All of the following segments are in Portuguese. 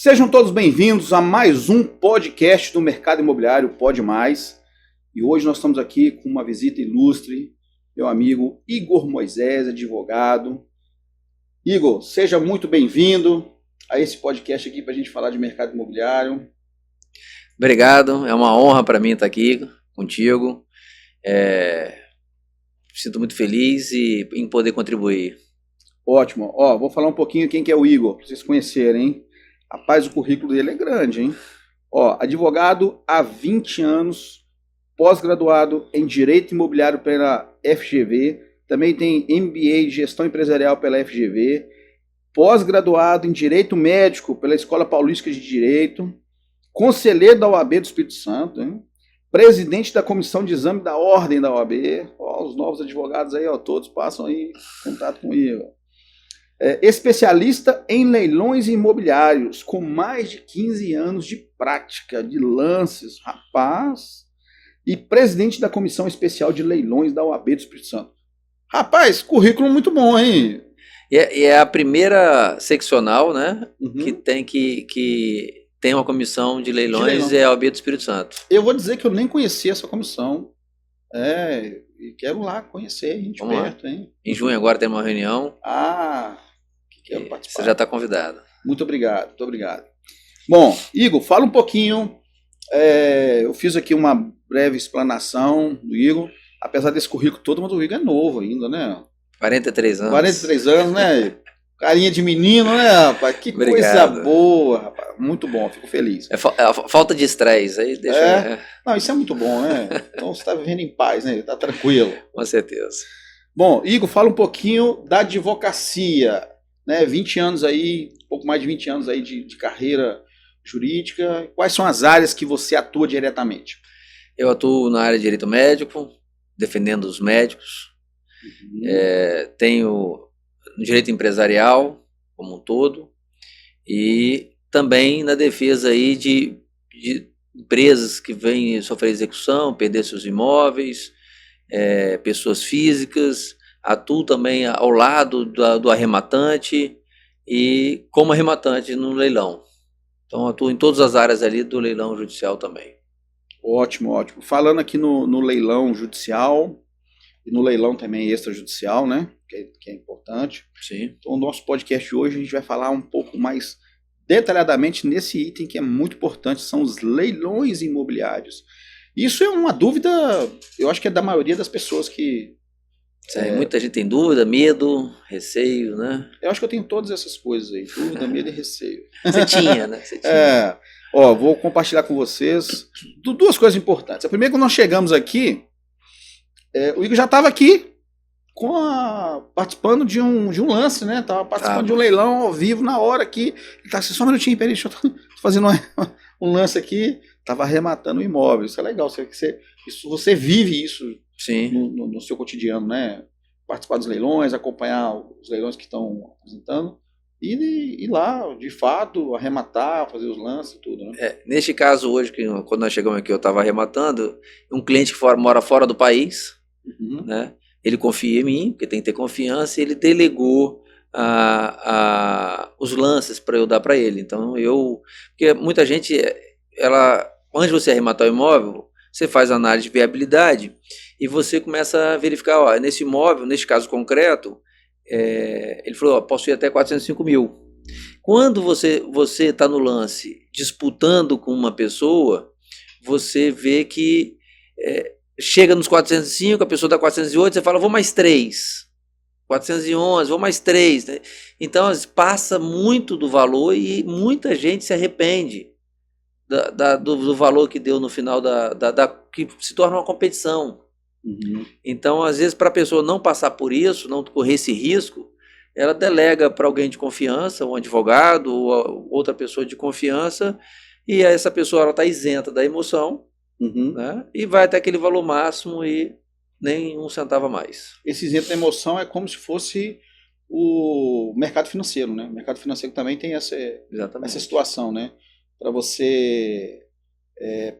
Sejam todos bem-vindos a mais um podcast do Mercado Imobiliário Pode Mais. E hoje nós estamos aqui com uma visita ilustre, meu amigo Igor Moisés, advogado. Igor, seja muito bem-vindo a esse podcast aqui para a gente falar de mercado imobiliário. Obrigado, é uma honra para mim estar aqui contigo. Sinto muito feliz em poder contribuir. Ótimo. Vou falar um pouquinho quem que é o Igor, para vocês conhecerem, hein? Rapaz, o currículo dele é grande, hein? Advogado há 20 anos, pós-graduado em Direito Imobiliário pela FGV, também tem MBA de Gestão Empresarial pela FGV, pós-graduado em Direito Médico pela Escola Paulista de Direito, conselheiro da OAB do Espírito Santo, hein? Presidente da Comissão de Exame da Ordem da OAB. Os novos advogados aí, todos passam aí contato com o Igor. Especialista em leilões imobiliários, com mais de 15 anos de prática de lances, rapaz, e presidente da Comissão Especial de Leilões da OAB do Espírito Santo. Rapaz, currículo muito bom, hein? E é a primeira seccional, né, Uhum. que tem uma comissão de leilões, é a OAB do Espírito Santo. Eu vou dizer que eu nem conhecia essa comissão. E quero lá conhecer a gente perto, hein? Em junho agora tem uma reunião. Quero participar. Você já está convidado. Muito obrigado, muito obrigado. Bom, Igor, fala um pouquinho. Eu fiz aqui uma breve explanação do Igor. Apesar desse currículo todo, mas o Igor é novo ainda, né? 43 anos. 43 anos, né? Carinha de menino, né, rapaz? Que coisa boa, rapaz. Muito bom, fico feliz. É falta de estresse. Aí deixa... Não, isso é muito bom, né? Então você está vivendo em paz, né? Está tranquilo. Com certeza. Bom, Igor, fala um pouquinho da advocacia, né? 20 anos aí, um pouco mais de 20 anos aí de carreira jurídica. Quais são as áreas que você atua diretamente? Eu atuo na área de direito médico, defendendo os médicos. Tenho direito empresarial como um todo e também na defesa aí de empresas que vêm sofrer execução, perder seus imóveis, pessoas físicas. Atuo também ao lado do arrematante e como arrematante no leilão. Então atuo em todas as áreas ali do leilão judicial também. Ótimo, ótimo. Falando aqui no leilão judicial e no leilão também extrajudicial, né? Que é importante. Sim. Então, o nosso podcast de hoje a gente vai falar um pouco mais detalhadamente nesse item que é muito importante, são os leilões imobiliários. Isso é uma dúvida, eu acho que é da maioria das pessoas que... Muita gente tem dúvida, medo, receio, né? Eu acho que eu tenho todas essas coisas aí, dúvida, medo e receio. Você tinha, né? Você tinha. Vou compartilhar com vocês duas coisas importantes. A primeira, quando nós chegamos aqui, o Igor já estava aqui participando de um lance, né? Estava participando de um leilão ao vivo na hora aqui. Ele estava assim, só um minutinho, peraí, deixa eu fazendo um lance aqui. Estava arrematando o imóvel. Isso é legal, você vive isso. Sim. No seu cotidiano, né? Participar dos leilões, acompanhar os leilões que estão apresentando e ir lá, de fato, arrematar, fazer os lances e tudo, né? Neste caso hoje, quando nós chegamos aqui, eu estava arrematando, um cliente que mora fora do país, né? Ele confia em mim, porque tem que ter confiança, e ele delegou os lances para eu dar para ele. Então porque muita gente, antes de você arrematar o imóvel, você faz análise de viabilidade e você começa a verificar, nesse imóvel, neste caso concreto, ele falou, posso ir até 405 mil. Quando você está no lance disputando com uma pessoa, você vê que chega nos 405, a pessoa dá 408, você fala, vou mais 3. 411, vou mais 3. Né? Então, passa muito do valor e muita gente se arrepende do valor que deu no final que se torna uma competição. Então, às vezes, para a pessoa não passar por isso, não correr esse risco, ela delega para alguém de confiança, um advogado ou outra pessoa de confiança, e essa pessoa está isenta da emoção, né, e vai até aquele valor máximo e nem um centavo a mais. Esse isento da emoção é como se fosse o mercado financeiro, né? O mercado financeiro também tem essa situação, né? Para você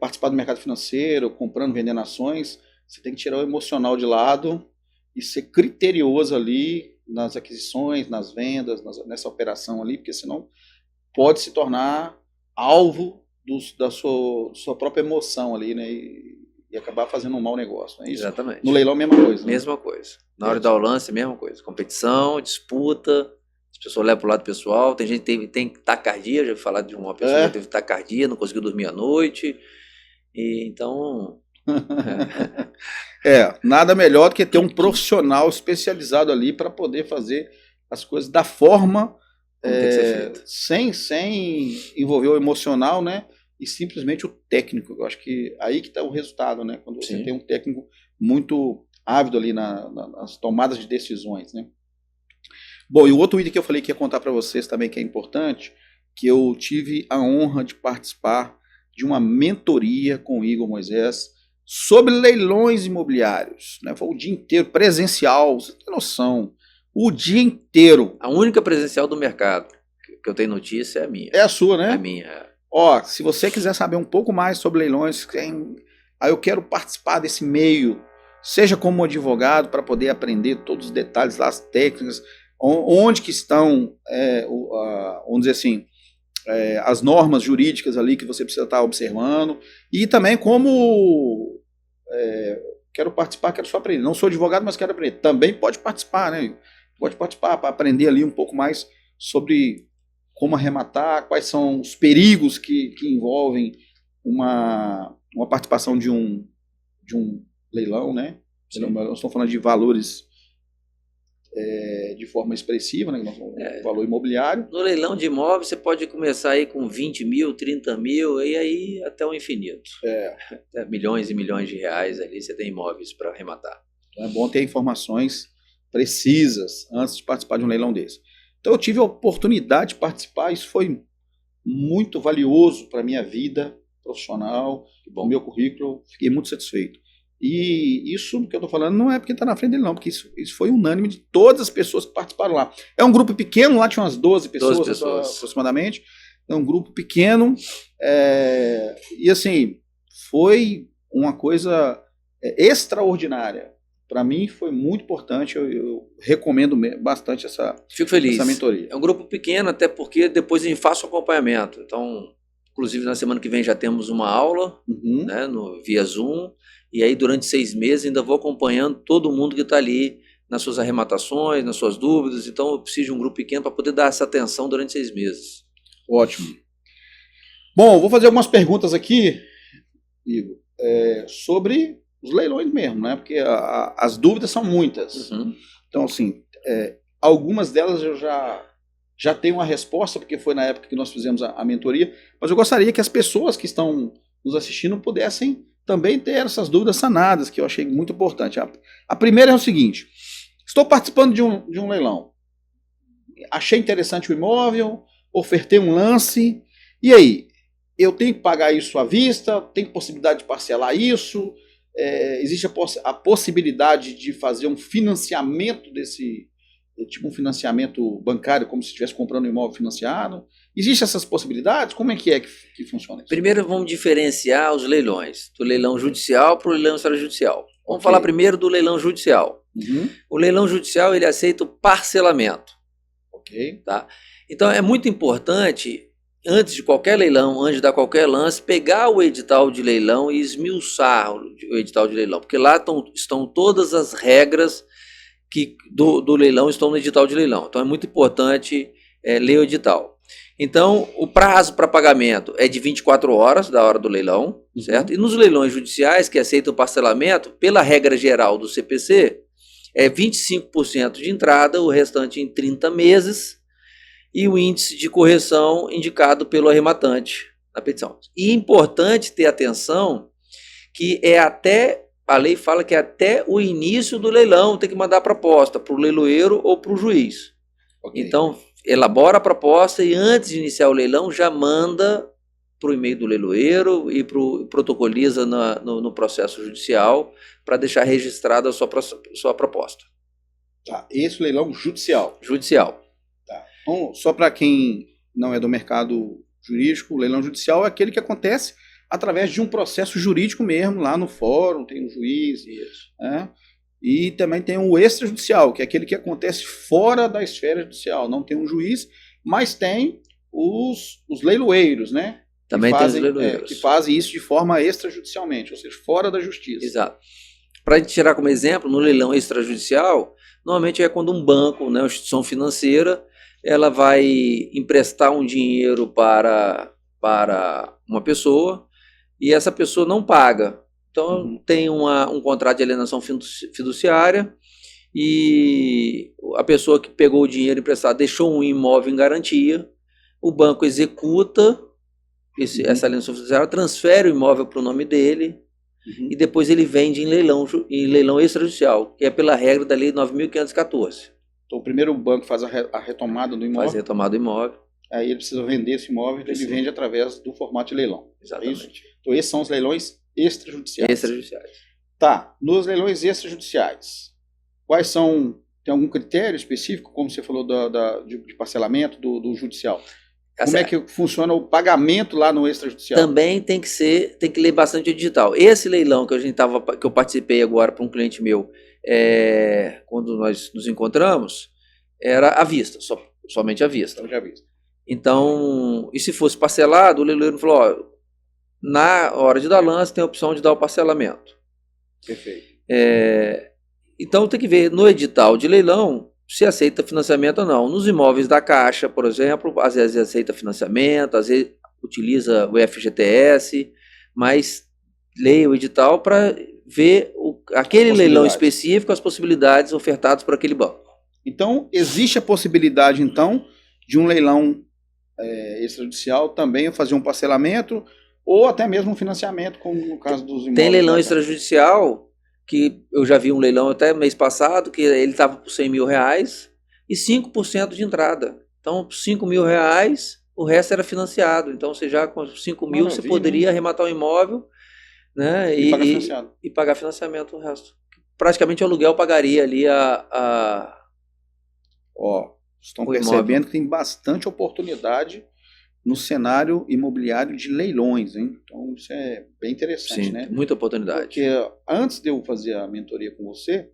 participar do mercado financeiro, comprando, vendendo ações, você tem que tirar o emocional de lado e ser criterioso ali nas aquisições, nas vendas, nessa operação ali, porque senão pode se tornar alvo da sua própria emoção ali, né? E acabar fazendo um mau negócio, não é isso? Exatamente. No leilão, mesma coisa. Né? Mesma coisa. Na hora de dar o lance, mesma coisa. Competição, disputa, as pessoas levam pro lado pessoal. Tem gente que tem taquicardia, já ouvi falar de uma pessoa que teve taquicardia, não conseguiu dormir à noite. E então... nada melhor do que ter um profissional especializado ali para poder fazer as coisas da forma sem envolver o emocional, né? E simplesmente o técnico. Eu acho que aí que está o resultado, né? Quando você tem um técnico muito ávido ali nas tomadas de decisões, né? Bom, e o outro item que eu falei que ia contar para vocês também que é importante, que eu tive a honra de participar de uma mentoria com o Igor Moisés sobre leilões imobiliários, né? Foi o dia inteiro, presencial, você tem noção, o dia inteiro. A única presencial do mercado que eu tenho notícia é a minha. É a sua, né? É a minha. Ó, se você quiser saber um pouco mais sobre leilões, aí eu quero participar desse meio, seja como advogado, para poder aprender todos os detalhes, as técnicas, onde que estão, vamos dizer assim, as normas jurídicas ali que você precisa estar observando, e também como quero participar, quero só aprender. Não sou advogado, mas quero aprender. Também pode participar, né? Pode participar para aprender ali um pouco mais sobre como arrematar, quais são os perigos que envolvem uma participação de um leilão, né? Nós estamos falando de valores de forma expressiva, né? Valor imobiliário. No leilão de imóveis você pode começar aí com 20 mil, 30 mil, e aí até o infinito. Até milhões e milhões de reais ali você tem imóveis para arrematar. Então é bom ter informações precisas antes de participar de um leilão desse. Então eu tive a oportunidade de participar, isso foi muito valioso para a minha vida profissional, para o meu currículo, fiquei muito satisfeito. E isso que eu estou falando não é porque está na frente dele não, porque isso foi unânime de todas as pessoas que participaram lá. É um grupo pequeno, lá tinha umas 12 pessoas. Aproximadamente, é um grupo pequeno, e assim, foi uma coisa extraordinária. Para mim foi muito importante, eu recomendo bastante Fico feliz. Essa mentoria. É um grupo pequeno, até porque depois a gente faz o acompanhamento. Então, inclusive na semana que vem já temos uma aula, né, via Zoom, e aí durante 6 meses ainda vou acompanhando todo mundo que está ali nas suas arrematações, nas suas dúvidas. Então eu preciso de um grupo pequeno para poder dar essa atenção durante 6 meses. Ótimo. Bom, vou fazer algumas perguntas aqui, Igor, sobre os leilões mesmo, né? Porque as dúvidas são muitas. Então, assim, algumas delas eu já tenho uma resposta, porque foi na época que nós fizemos a mentoria, mas eu gostaria que as pessoas que estão nos assistindo pudessem também ter essas dúvidas sanadas, que eu achei muito importante. A primeira é o seguinte: estou participando de um leilão, achei interessante o imóvel, ofertei um lance, e aí? Eu tenho que pagar isso à vista? Tem possibilidade de parcelar isso? Existe a possibilidade de fazer um financiamento tipo um financiamento bancário, como se estivesse comprando um imóvel financiado? Existem essas possibilidades? Como é que funciona isso? Primeiro vamos diferenciar os leilões, do leilão judicial para o leilão extrajudicial. Vamos falar primeiro do leilão judicial. O leilão judicial ele aceita o parcelamento. Tá? Então é muito importante, antes de qualquer leilão, antes de dar qualquer lance, pegar o edital de leilão e esmiuçar o edital de leilão, porque lá estão todas as regras do leilão estão no edital de leilão. Então é muito importante ler o edital. Então o prazo para pagamento é de 24 horas da hora do leilão, certo? E nos leilões judiciais que aceitam o parcelamento, pela regra geral do CPC, é 25% de entrada, o restante em 30 meses, e o índice de correção indicado pelo arrematante na petição. E é importante ter atenção que a lei fala que até o início do leilão tem que mandar a proposta para o leiloeiro ou para o juiz. Então, elabora a proposta e antes de iniciar o leilão já manda para o e-mail do leiloeiro e protocoliza no processo judicial para deixar registrada a sua proposta. Tá, esse leilão judicial. Judicial. Tá. Então, só para quem não é do mercado jurídico, o leilão judicial é aquele que acontece através de um processo jurídico mesmo, lá no fórum, tem um juiz. Né? E também tem o extrajudicial, que é aquele que acontece fora da esfera judicial. Não tem um juiz, mas tem os leiloeiros, né? Também que fazem, tem os leiloeiros. que fazem isso de forma extrajudicialmente, ou seja, fora da justiça. Exato. Para tirar como exemplo, no leilão extrajudicial, normalmente é quando um banco, né, uma instituição financeira, ela vai emprestar um dinheiro para uma pessoa e essa pessoa não paga. Então, tem um contrato de alienação fiduciária e a pessoa que pegou o dinheiro emprestado deixou um imóvel em garantia, o banco executa essa alienação fiduciária, transfere o imóvel para o nome dele e depois ele vende em leilão extrajudicial, que é pela regra da Lei 9.514. Então, primeiro o banco faz a retomada do imóvel. Faz a retomada do imóvel. Aí ele precisa vender esse imóvel, ele vende através do formato de leilão. Exatamente. É isso? Então, esses são os leilões extrajudiciais. Extrajudiciais. Tá, nos leilões extrajudiciais, quais são, tem algum critério específico, como você falou de parcelamento do judicial? Como é que funciona o pagamento lá no extrajudicial? Também tem que ler bastante o digital. Esse leilão que eu participei agora para um cliente meu, quando nós nos encontramos, era à vista, somente à vista. Eu já vi. Então, e se fosse parcelado, o leiloeiro falou, ó, na hora de dar lance tem a opção de dar o parcelamento. Perfeito. Então tem que ver no edital de leilão se aceita financiamento ou não. Nos imóveis da Caixa, por exemplo, às vezes aceita financiamento, às vezes utiliza o FGTS, mas leia o edital para ver aquele leilão específico, as possibilidades ofertadas por aquele banco. Então, existe a possibilidade, então, de um leilão extrajudicial também fazer um parcelamento ou até mesmo um financiamento, como no caso dos imóveis. Tem leilão extrajudicial, que eu já vi um leilão até mês passado, que ele estava por R$100 mil e 5% de entrada. Então, R$5.000, o resto era financiado. Então, você já com 5 mil, você poderia arrematar o imóvel, né, e pagar financiamento o resto. Praticamente o aluguel pagaria ali estão percebendo que tem bastante oportunidade no cenário imobiliário de leilões, hein? Então isso é bem interessante, sim, né? Muita oportunidade. Porque antes de eu fazer a mentoria com você,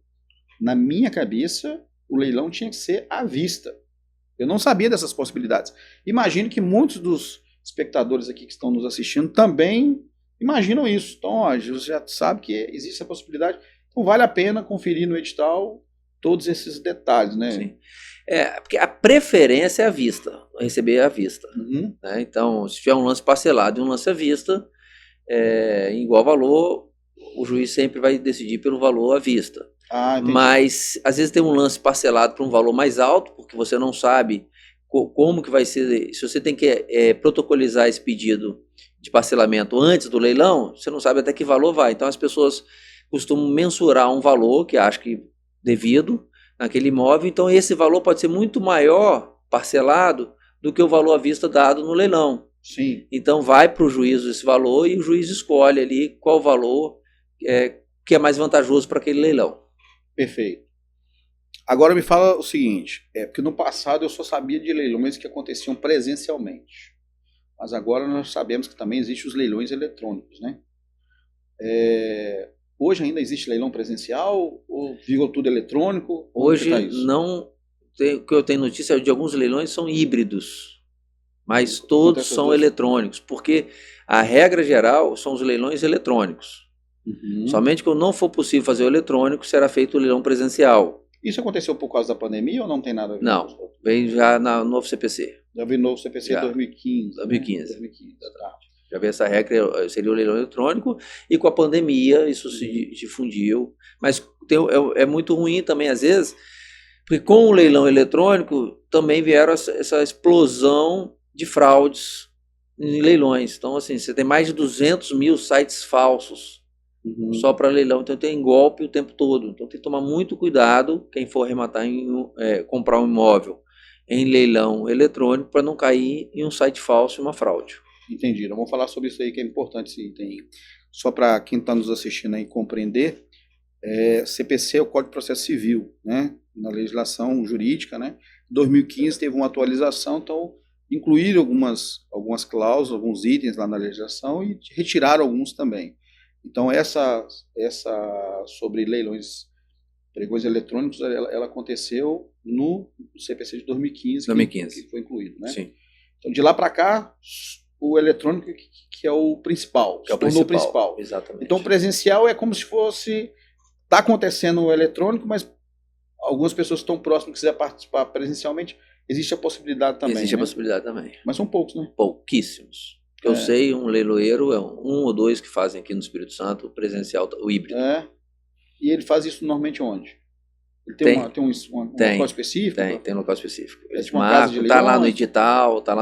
na minha cabeça, o leilão tinha que ser à vista. Eu não sabia dessas possibilidades. Imagino que muitos dos espectadores aqui que estão nos assistindo também imaginam isso. Então, você já sabe que existe essa possibilidade. Então vale a pena conferir no edital todos esses detalhes, né? Sim. Porque a preferência é à vista, receber à vista. Né? Então, se tiver um lance parcelado e um lance à vista, em igual valor, o juiz sempre vai decidir pelo valor à vista. Mas, às vezes, tem um lance parcelado por um valor mais alto, porque você não sabe como que vai ser. Se você tem que protocolizar esse pedido de parcelamento antes do leilão, você não sabe até que valor vai. Então, as pessoas costumam mensurar um valor que acham que devido naquele imóvel, então esse valor pode ser muito maior parcelado do que o valor à vista dado no leilão. Sim. Então vai para o juízo esse valor e o juiz escolhe ali qual valor que é mais vantajoso para aquele leilão. Perfeito. Agora me fala o seguinte, porque no passado eu só sabia de leilões que aconteciam presencialmente, mas agora nós sabemos que também existem os leilões eletrônicos, né? Hoje ainda existe leilão presencial ou virou tudo eletrônico? Hoje não. O que eu tenho notícia de alguns leilões são híbridos, mas todos são eletrônicos, porque a regra geral são os leilões eletrônicos. Somente quando não for possível fazer o eletrônico, será feito o leilão presencial. Isso aconteceu por causa da pandemia ou não tem nada a ver? Não, veio já no novo CPC. Já veio no novo CPC em 2015. 2015. Né? 2015, tá. Já veio essa regra, seria o leilão eletrônico, e com a pandemia isso se difundiu. Mas é muito ruim também, às vezes, porque com o leilão eletrônico também vieram essa explosão de fraudes em leilões. Então, assim, você tem mais de 200 mil sites falsos só para leilão. Então, tem golpe o tempo todo. Então, tem que tomar muito cuidado quem for arrematar, comprar um imóvel em leilão eletrônico para não cair em um site falso e uma fraude. Entendi. Então, vamos falar sobre isso aí que é importante. Só para quem está nos assistindo aí compreender, CPC é o Código de Processo Civil, né? Na legislação jurídica, né? 2015 teve uma atualização, então incluíram algumas cláusulas, alguns itens lá na legislação e retiraram alguns também. Então essa sobre leilões pregões eletrônicos, ela aconteceu no CPC de 2015, que foi incluído, né? Sim. Então, de lá para cá, o eletrônico que é o principal, Que é o se tornou principal. Exatamente. Então, o presencial é como se fosse... Está acontecendo o eletrônico, mas algumas pessoas que estão próximas, quiser participar presencialmente, existe a possibilidade também. Existe a né? possibilidade também. Mas são poucos, né? Pouquíssimos. Que eu sei, um leiloeiro é um ou dois que fazem aqui no Espírito Santo o presencial, o híbrido. E ele faz isso normalmente onde? Ele tem um local específico? Tem local específico. É tipo uma casa de leilão? Tá lá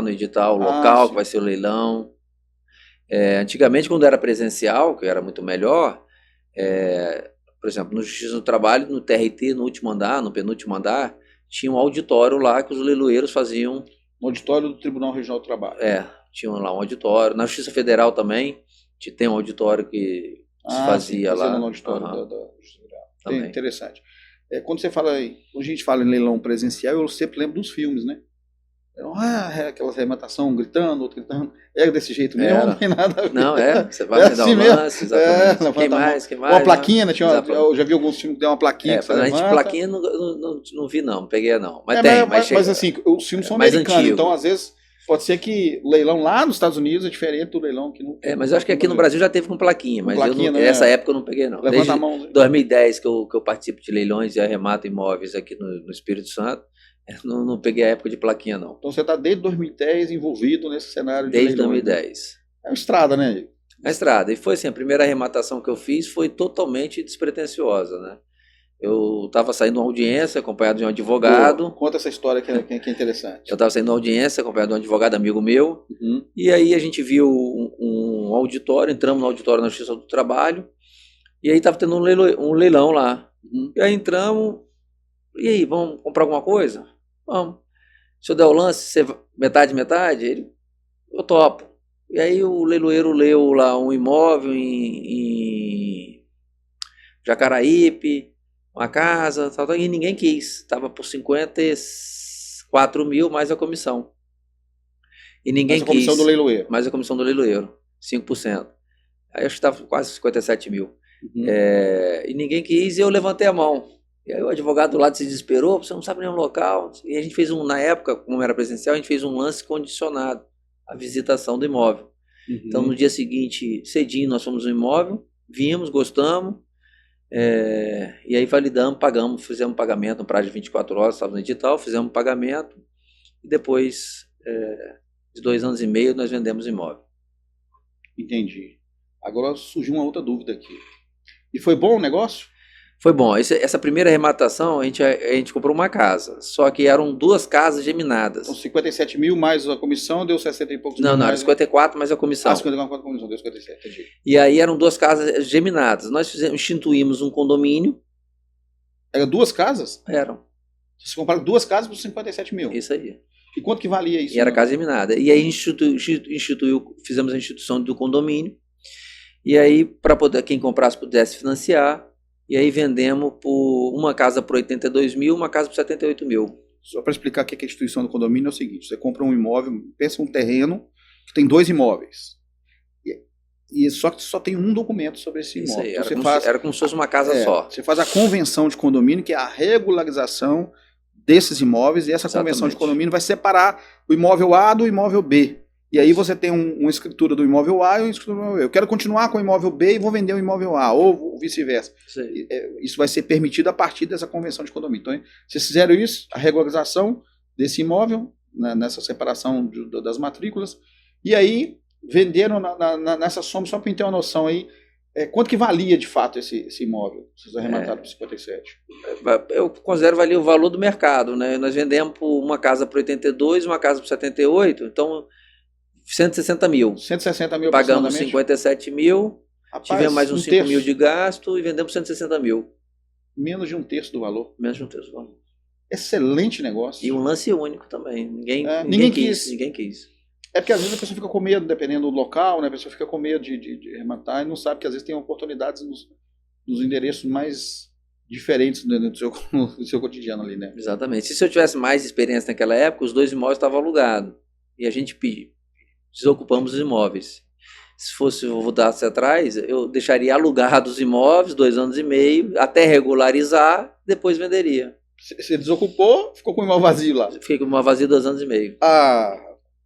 no edital, o local que vai ser o leilão. Antigamente, quando era presencial, que era muito melhor, por exemplo, no Justiça do Trabalho, no TRT, no último andar, no penúltimo andar, tinha um auditório lá que os leiloeiros faziam. No auditório do Tribunal Regional do Trabalho. Tinha lá um auditório. Na Justiça Federal também, tem um auditório que se fazia lá. No auditório da Justiça Federal. Interessante. Quando a gente fala em leilão presencial, eu sempre lembro dos filmes, né? Aquela arrematação, gritando, outro gritando. É desse jeito mesmo, não tem nada a ver. Não, você vai dar um lance, exatamente. Quem mais? Uma plaquinha, né? Eu já vi alguns filmes que tem uma plaquinha. A gente plaquinha não vi não, peguei não. Mas assim, os filmes são americanos, então às vezes pode ser que o leilão lá nos Estados Unidos é diferente do leilão que não. Mas eu acho que aqui no Brasil já teve com plaquinha, mas nessa época eu não peguei não. Levanta a mão. Desde 2010 que eu participo de leilões e arremato imóveis aqui no Espírito Santo. Não peguei a época de plaquinha, não. Então você está desde 2010 envolvido nesse cenário de Desde leilões, 2010. É uma estrada, né? A estrada. E foi assim, a primeira arrematação que eu fiz foi totalmente despretensiosa, né? Eu estava saindo de uma audiência acompanhado de um advogado. Conta essa história que é interessante. Eu estava saindo de uma audiência acompanhado de um advogado amigo meu. E aí a gente viu um auditório, entramos no auditório na Justiça do Trabalho. E aí estava tendo um leilão lá. E aí entramos. E aí, vamos comprar alguma coisa? Vamos. Se eu der o lance, metade, eu topo. E aí o leiloeiro leu lá um imóvel em Jacaraípe, uma casa, tal, e ninguém quis. Estava por 54 mil mais a comissão. E ninguém quis. Mais a comissão do leiloeiro. Mais a comissão do leiloeiro, 5%. Aí eu acho que estava quase 57 mil. E ninguém quis e eu levantei a mão. E aí o advogado do lado se desesperou, você não sabe nenhum local. E a gente fez na época, como era presencial, a gente fez um lance condicionado à visitação do imóvel. Então no dia seguinte, cedinho, nós fomos no imóvel, vimos, gostamos, e aí validamos, pagamos, fizemos pagamento no prazo de 24 horas, estava no edital, fizemos pagamento, e depois de 2 anos e meio nós vendemos o imóvel. Entendi. Agora surgiu uma outra dúvida aqui. E foi bom o negócio? Foi bom. Essa primeira arrematação, a gente comprou uma casa. Só que eram 2 casas geminadas. Então, 57 mil mais a comissão deu 60 e poucos mil. Não, era 54 mais a comissão. 54 mais a comissão, deu 57, entendi. E aí eram 2 casas geminadas. Nós instituímos um condomínio. Eram 2 casas? Eram. Vocês compraram 2 casas por 57 mil? Isso aí. E quanto que valia isso? E era casa geminada. E aí fizemos a instituição do condomínio. E aí, para poder quem comprasse pudesse financiar. E aí vendemos uma casa por 82 mil, uma casa por 78 mil. Só para explicar o que é a instituição do condomínio, é o seguinte: você compra um imóvel, pensa um terreno que tem 2 imóveis. E só que só tem um documento sobre esse imóvel. Isso aí, então era como se fosse uma casa só. Você faz a convenção de condomínio, que é a regularização desses imóveis, e essa convenção de condomínio vai separar o imóvel A do imóvel B. E aí você tem uma escritura do imóvel A e uma escritura do imóvel B. Eu quero continuar com o imóvel B e vou vender o imóvel A, ou vice-versa. Isso vai ser permitido a partir dessa convenção de condomínio. Então, vocês fizeram isso, a regularização desse imóvel, nessa separação das matrículas, e aí venderam nessa soma, só para ter uma noção aí, quanto que valia de fato esse imóvel? Vocês arremataram por 57? Eu considero valia o valor do mercado, né? Nós vendemos uma casa por 82, uma casa por 78, então 160 mil. 160 mil. Pagamos 57 mil, tivemos mais uns 5 mil de gasto e vendemos 160 mil. Menos de 1/3 do valor. Menos de 1/3 do valor. Excelente negócio. E um lance único também. Ninguém quis. Ninguém quis. É porque às vezes a pessoa fica com medo, dependendo do local, né? A pessoa fica com medo de arrematar e não sabe que às vezes tem oportunidades nos endereços mais diferentes do seu cotidiano ali, né? Exatamente. Se eu tivesse mais experiência naquela época, os 2 imóveis estavam alugados. E a gente desocupamos os imóveis. Se fosse voltasse atrás, eu deixaria alugados os imóveis 2 anos e meio, até regularizar, depois venderia. Você desocupou, ficou com o imóvel vazio lá? Fiquei com uma vazia 2 anos e meio.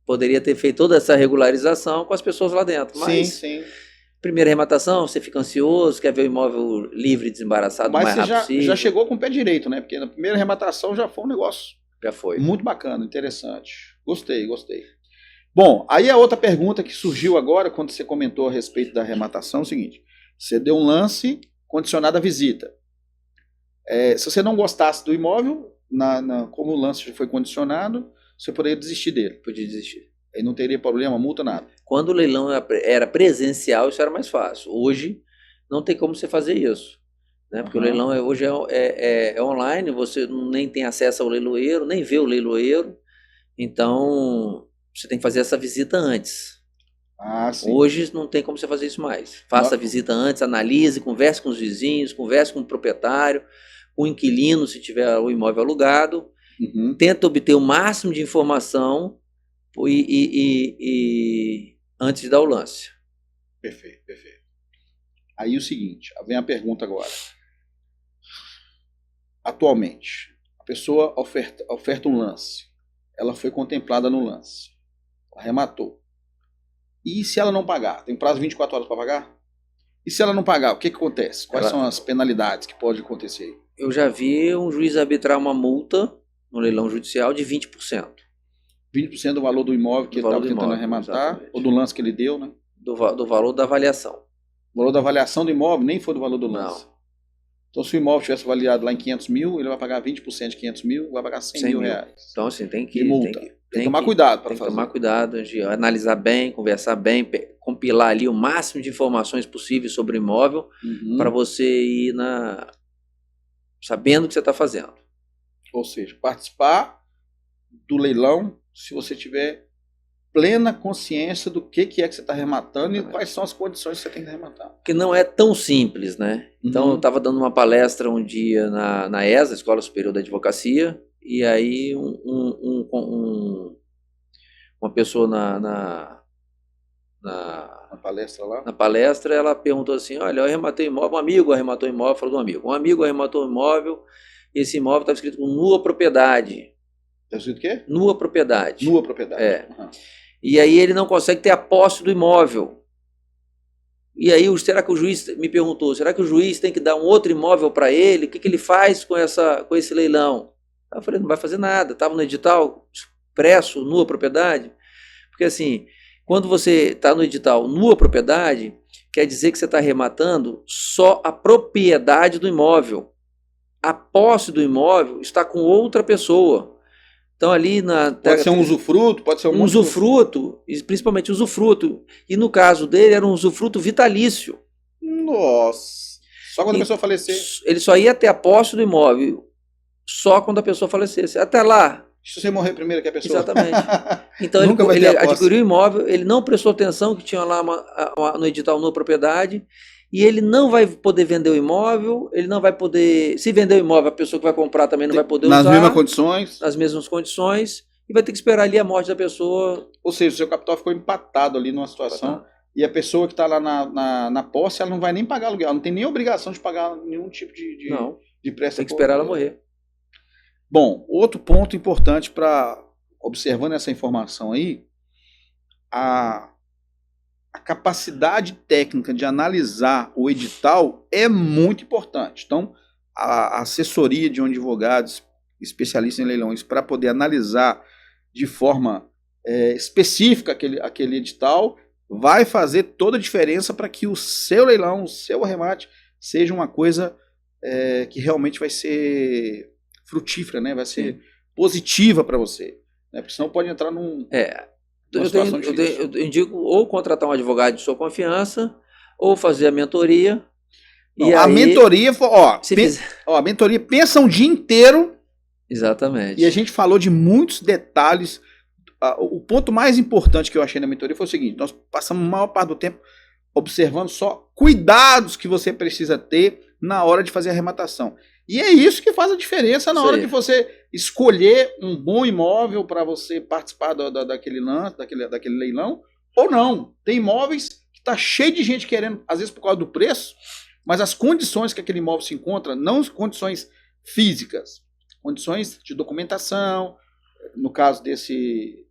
poderia ter feito toda essa regularização com as pessoas lá dentro. Mas, sim. primeira arrematação, você fica ansioso, quer ver o imóvel livre, desembaraçado o mais rápido possível. Mas já chegou com o pé direito, né? Porque na primeira arrematação já foi um negócio já foi. Muito bacana, interessante. Gostei. Bom, aí a outra pergunta que surgiu agora, quando você comentou a respeito da arrematação, é o seguinte. Você deu um lance condicionado à visita. Se você não gostasse do imóvel, como o lance já foi condicionado, você poderia desistir dele. Podia desistir. Aí não teria problema, multa, nada. Quando o leilão era presencial, isso era mais fácil. Hoje, não tem como você fazer isso. Né? Porque o leilão hoje é online, você nem tem acesso ao leiloeiro, nem vê o leiloeiro. Então, você tem que fazer essa visita antes. Sim. Hoje não tem como você fazer isso mais. Faça a visita antes, analise, converse com os vizinhos, converse com o proprietário, com o inquilino, se tiver o imóvel alugado. Tenta obter o máximo de informação e antes de dar o lance. Perfeito. Aí o seguinte, vem a pergunta agora. Atualmente, a pessoa oferta um lance. Ela foi contemplada no lance. Arrematou. E se ela não pagar? Tem prazo de 24 horas para pagar? E se ela não pagar, o que acontece? Quais são as penalidades que podem acontecer? Eu já vi um juiz arbitrar uma multa no leilão judicial de 20%. 20% do valor do imóvel que ele estava tentando arrematar, exatamente. Ou do lance que ele deu, né? Do valor da avaliação. O valor da avaliação do imóvel nem foi do valor do lance. Não. Então, se o imóvel tivesse avaliado lá em 500 mil, ele vai pagar 20% de 500 mil, vai pagar 100 mil reais. Então, assim, tem que tomar cuidado para fazer. Tem que tomar cuidado de analisar bem, conversar bem, compilar ali o máximo de informações possíveis sobre o imóvel para você ir sabendo o que você está fazendo. Ou seja, participar do leilão se você tiver plena consciência do que é que você está arrematando e quais são as condições que você tem que arrematar. Porque não é tão simples, né? Então, eu estava dando uma palestra um dia na ESA, Escola Superior da Advocacia, e aí uma pessoa na palestra lá? Na palestra, ela perguntou assim, olha, eu arrematei um imóvel, um amigo arrematou um imóvel, falou de um amigo. Um amigo arrematou um imóvel, e esse imóvel estava escrito com nua propriedade. Está escrito o quê? Nua propriedade. Nua propriedade. E aí ele não consegue ter a posse do imóvel. E aí, será que o juiz me perguntou, será que o juiz tem que dar um outro imóvel para ele? O que ele faz com esse leilão? Eu falei, não vai fazer nada. Estava no edital expresso, nua propriedade. Porque assim, quando você está no edital nua propriedade, quer dizer que você está arrematando só a propriedade do imóvel. A posse do imóvel está com outra pessoa. Então ali pode ser um usufruto, pode ser um usufruto, principalmente usufruto. E no caso dele era um usufruto vitalício. Nossa! Só quando a pessoa falecer. Ele só ia ter a posse do imóvel só quando a pessoa falecesse. Até lá. Se você morrer primeiro que a pessoa. Exatamente. Então ele adquiriu o imóvel, ele não prestou atenção que tinha lá no edital nua propriedade. E ele não vai poder vender o imóvel, ele não vai poder... Se vender o imóvel, a pessoa que vai comprar também não vai poder usar. Nas mesmas condições. Nas mesmas condições. E vai ter que esperar ali a morte da pessoa. Ou seja, o seu capital ficou empatado ali numa situação. E a pessoa que está lá na posse, ela não vai nem pagar aluguel. Ela não tem nem obrigação de pagar nenhum tipo de prestação. Tem que esperar ela morrer. Bom, outro ponto importante para... Observando essa informação aí, a capacidade técnica de analisar o edital é muito importante. Então, a assessoria de um advogado especialista em leilões para poder analisar de forma específica aquele edital vai fazer toda a diferença para que o seu leilão, o seu arremate, seja uma coisa que realmente vai ser frutífera, né? Vai ser positiva para você. Né? Porque senão pode entrar num... Eu indico ou contratar um advogado de sua confiança, ou fazer a mentoria. Mentoria, a mentoria pensa um dia inteiro. Exatamente. E a gente falou de muitos detalhes. O ponto mais importante que eu achei na mentoria foi o seguinte: nós passamos a maior parte do tempo observando só cuidados que você precisa ter na hora de fazer a arrematação. E é isso que faz a diferença na hora de você escolher um bom imóvel para você participar daquele lance, daquele leilão, ou não. Tem imóveis que está cheio de gente querendo, às vezes por causa do preço, mas as condições que aquele imóvel se encontra, não condições físicas, condições de documentação, no caso desse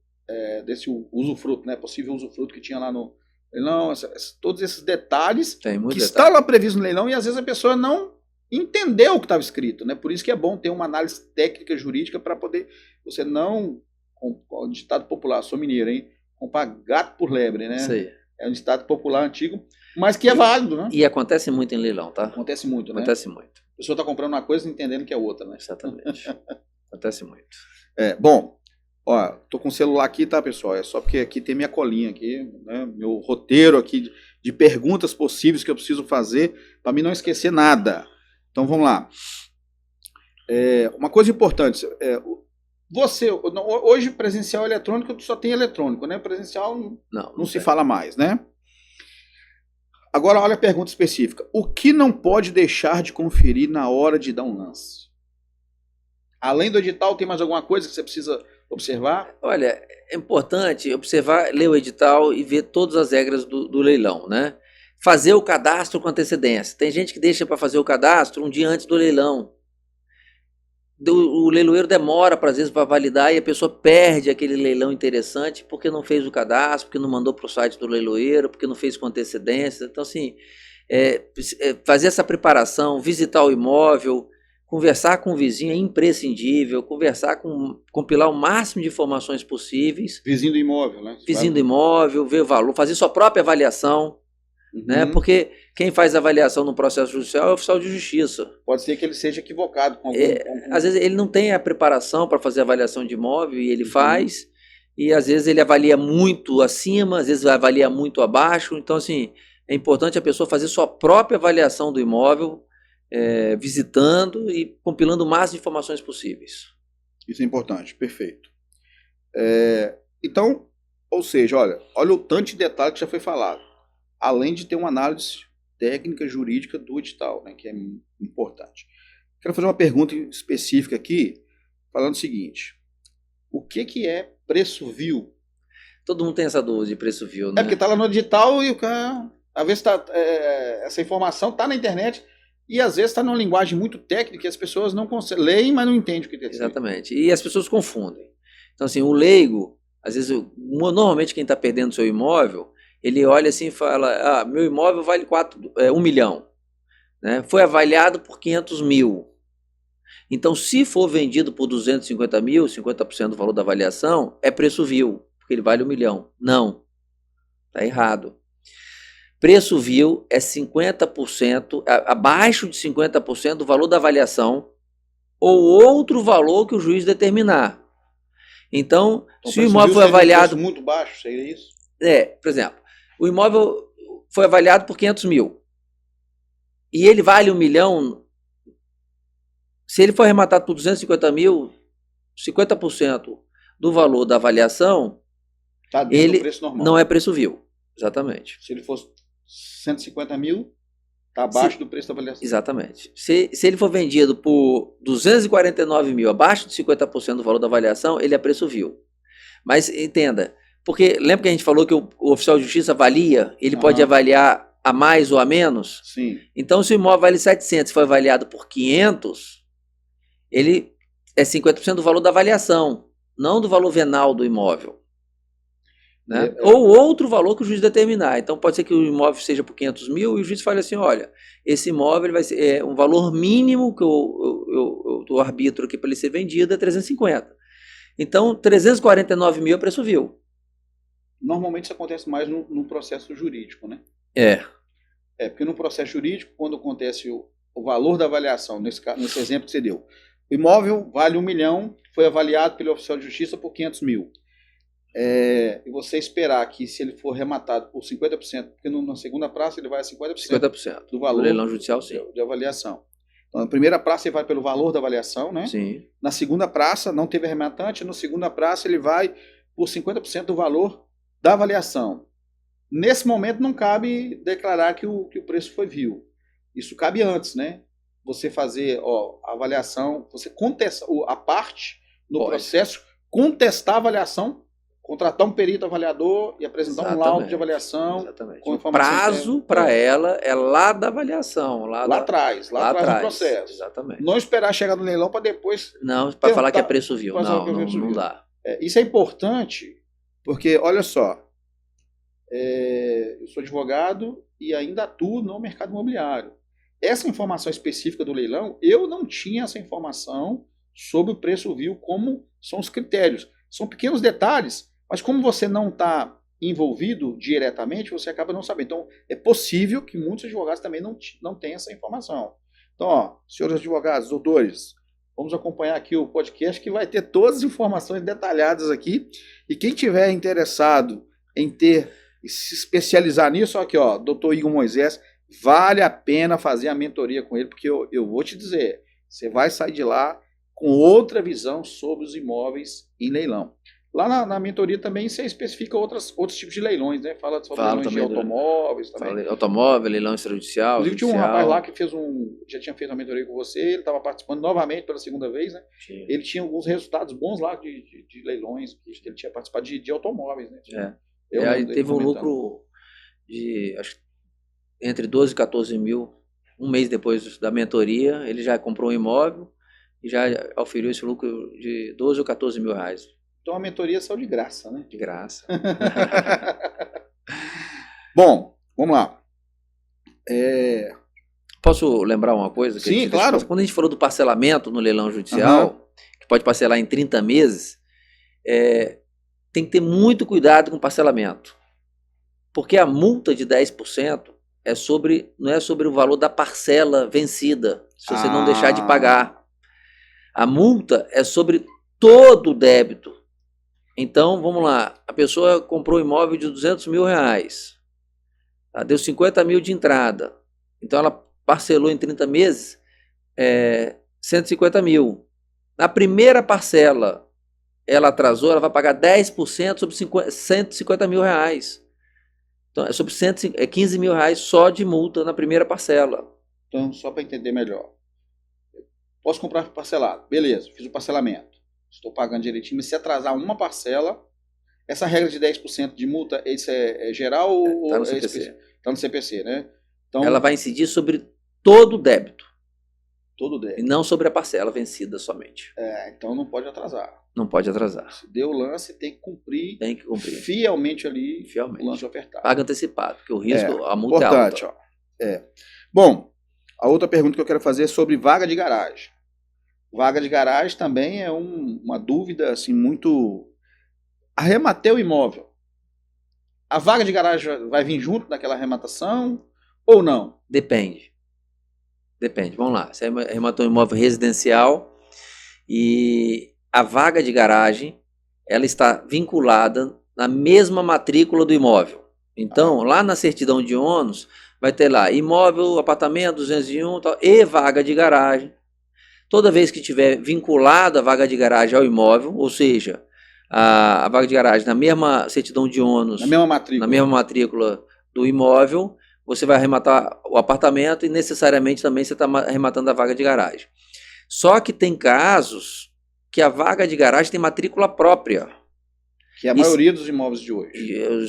desse usufruto, né? Possível usufruto que tinha lá no leilão, todos esses detalhes que estão lá previstos no leilão e às vezes a pessoa não entendeu o que estava escrito, né? Por isso que é bom ter uma análise técnica jurídica para poder você não, o ditado popular, sou mineiro, hein? Comprar gato por lebre, né? Isso aí. É um ditado popular antigo, mas que é válido, né? E acontece muito em leilão, tá? Acontece muito, né? Acontece muito. A pessoa está comprando uma coisa e entendendo que é outra, né? Exatamente. Acontece muito. Bom, ó, tô com o celular aqui, tá, pessoal? É só porque aqui tem minha colinha aqui, né? Meu roteiro aqui de perguntas possíveis que eu preciso fazer para mim não esquecer nada. Então vamos lá. Uma coisa importante, hoje presencial e eletrônico só tem eletrônico, né? Presencial não se fala mais, né? Agora olha a pergunta específica. O que não pode deixar de conferir na hora de dar um lance? Além do edital, tem mais alguma coisa que você precisa observar? Olha, é importante observar, ler o edital e ver todas as regras do leilão, né? Fazer o cadastro com antecedência. Tem gente que deixa para fazer o cadastro um dia antes do leilão. O leiloeiro demora, às vezes, para validar e a pessoa perde aquele leilão interessante porque não fez o cadastro, porque não mandou para o site do leiloeiro, porque não fez com antecedência. Então, assim, fazer essa preparação, visitar o imóvel, conversar com o vizinho é imprescindível, compilar o máximo de informações possíveis. Vizinho do imóvel, né? Vizinho do imóvel, ver o valor, fazer sua própria avaliação. Né? Porque quem faz a avaliação no processo judicial é o oficial de justiça. Pode ser que ele seja equivocado. Às vezes ele não tem a preparação para fazer a avaliação de imóvel e ele faz, e às vezes ele avalia muito acima, às vezes avalia muito abaixo. Então, assim, é importante a pessoa fazer sua própria avaliação do imóvel, visitando e compilando o máximo de informações possíveis. Isso é importante, perfeito. Então, ou seja, olha o tanto de detalhe que já foi falado. Além de ter uma análise técnica jurídica do edital, né, que é importante. Quero fazer uma pergunta específica aqui, falando o seguinte: o que é preço vil? Todo mundo tem essa dúvida de preço vil, né? Porque está lá no edital e o cara, às vezes essa informação está na internet e às vezes está numa linguagem muito técnica e as pessoas não conseguem, leem, mas não entendem o que é. Exatamente. E as pessoas confundem. Então, assim, o leigo, às vezes, normalmente quem está perdendo seu imóvel, ele olha assim e fala, meu imóvel vale 1 milhão, né? Foi avaliado por 500 mil. Então, se for vendido por 250 mil, 50% do valor da avaliação, é preço vil, porque ele vale 1 milhão. Não, está errado. Preço vil é 50%, abaixo de 50% do valor da avaliação ou outro valor que o juiz determinar. Então se o imóvel foi avaliado... muito baixo, seria isso? Por exemplo, o imóvel foi avaliado por 500 mil e ele vale 1 milhão, se ele for arrematado por 250 mil, 50% do valor da avaliação, tá dentro do preço normal. Não é preço vil. Exatamente. Se ele fosse 150 mil, está abaixo do preço da avaliação. Exatamente. Se ele for vendido por 249 mil, abaixo de 50% do valor da avaliação, ele é preço vil. Mas entenda, porque lembra que a gente falou que o oficial de justiça avalia, ele pode avaliar a mais ou a menos? Sim. Então, se o imóvel vale 700 e foi avaliado por 500, ele é 50% do valor da avaliação, não do valor venal do imóvel. Né? Ou outro valor que o juiz determinar. Então, pode ser que o imóvel seja por 500 mil e o juiz fale assim, olha, esse imóvel vai ser um valor mínimo que eu arbitro aqui para ele ser vendido é 350. Então, 349 mil é preço vil. Normalmente isso acontece mais no processo jurídico, né? Porque no processo jurídico, quando acontece o valor da avaliação, nesse exemplo que você deu, o imóvel vale 1 milhão, foi avaliado pelo oficial de justiça por 500 mil. E você esperar que, se ele for rematado por 50%, porque na segunda praça ele vai a 50% do valor do leilão judicial, sim, de avaliação. Então, na primeira praça ele vai pelo valor da avaliação, né? Sim. Na segunda praça não teve arrematante, na segunda praça ele vai por 50% do valor da avaliação. Nesse momento não cabe declarar que o preço foi vil. Isso cabe antes, né? Você fazer a avaliação, você contestar a parte no processo, contestar a avaliação, contratar um perito avaliador e apresentar um laudo de avaliação. Exatamente. O prazo para ela é lá da avaliação. Lá atrás no processo. Exatamente. Não esperar chegar no leilão para depois... Não, para falar que é preço vil. Não dá. Isso é importante, Porque, olha só, eu sou advogado e ainda atuo no mercado imobiliário. Essa informação específica do leilão, eu não tinha essa informação sobre o preço vil, como são os critérios. São pequenos detalhes, mas como você não está envolvido diretamente, você acaba não sabendo. Então, é possível que muitos advogados também não tenham essa informação. Então, ó, senhores advogados, doutores, vamos acompanhar aqui o podcast que vai ter todas as informações detalhadas aqui. E quem tiver interessado em se especializar nisso, aqui, ó, doutor Igor Moisés, vale a pena fazer a mentoria com ele, porque eu vou te dizer, você vai sair de lá com outra visão sobre os imóveis em leilão. Lá na mentoria também você especifica outros tipos de leilões, né? Fala sobre leilões de automóveis também. Automóvel, leilão extrajudicial. Inclusive tinha um rapaz lá que já tinha feito uma mentoria com você, ele estava participando novamente pela segunda vez, né? Sim. Ele tinha alguns resultados bons lá de leilões, que ele tinha participado de automóveis, né? Aí teve um lucro de acho, entre 12 e 14 mil, um mês depois da mentoria, ele já comprou um imóvel e já oferiu esse lucro de 12 ou 14 mil reais. Então a mentoria saiu de graça, né? De graça. Bom, vamos lá. Posso lembrar uma coisa? Sim, claro. Quando a gente falou do parcelamento no leilão judicial, que pode parcelar em 30 meses, tem que ter muito cuidado com o parcelamento. Porque a multa de 10% não é sobre o valor da parcela vencida, se você não deixar de pagar. A multa é sobre todo o débito. Então, vamos lá, a pessoa comprou um imóvel de 200 mil reais, deu 50 mil de entrada, então ela parcelou em 30 meses 150 mil. Na primeira parcela, ela atrasou, ela vai pagar 10% sobre 150 mil reais. Então, é sobre 15 mil reais só de multa na primeira parcela. Então, só para entender melhor. Posso comprar parcelado, beleza, fiz o parcelamento. Estou pagando direitinho, mas se atrasar uma parcela, essa regra de 10% de multa, isso é geral ou está no CPC? Está no CPC, né? Então, ela vai incidir sobre todo o débito. Todo o débito. E não sobre a parcela vencida somente. Então não pode atrasar. Não pode atrasar. Se deu o lance, tem que cumprir. Tem que cumprir. Fielmente ali o lance ofertado. Paga antecipado, porque o risco, a multa importante, é alta. Ó. Bom, a outra pergunta que eu quero fazer é sobre vaga de garagem. Vaga de garagem também é uma dúvida assim muito. Arrematei o imóvel. A vaga de garagem vai vir junto daquela arrematação ou não? Depende. Vamos lá. Você arrematou um imóvel residencial e a vaga de garagem ela está vinculada na mesma matrícula do imóvel. Então, lá na certidão de ônus, vai ter lá imóvel, apartamento 201 tal, e vaga de garagem. Toda vez que tiver vinculada a vaga de garagem ao imóvel, ou seja, a vaga de garagem na mesma certidão de ônus, na mesma matrícula do imóvel, você vai arrematar o apartamento e necessariamente também você está arrematando a vaga de garagem. Só que tem casos que a vaga de garagem tem matrícula própria. Que é a maioria dos imóveis de hoje.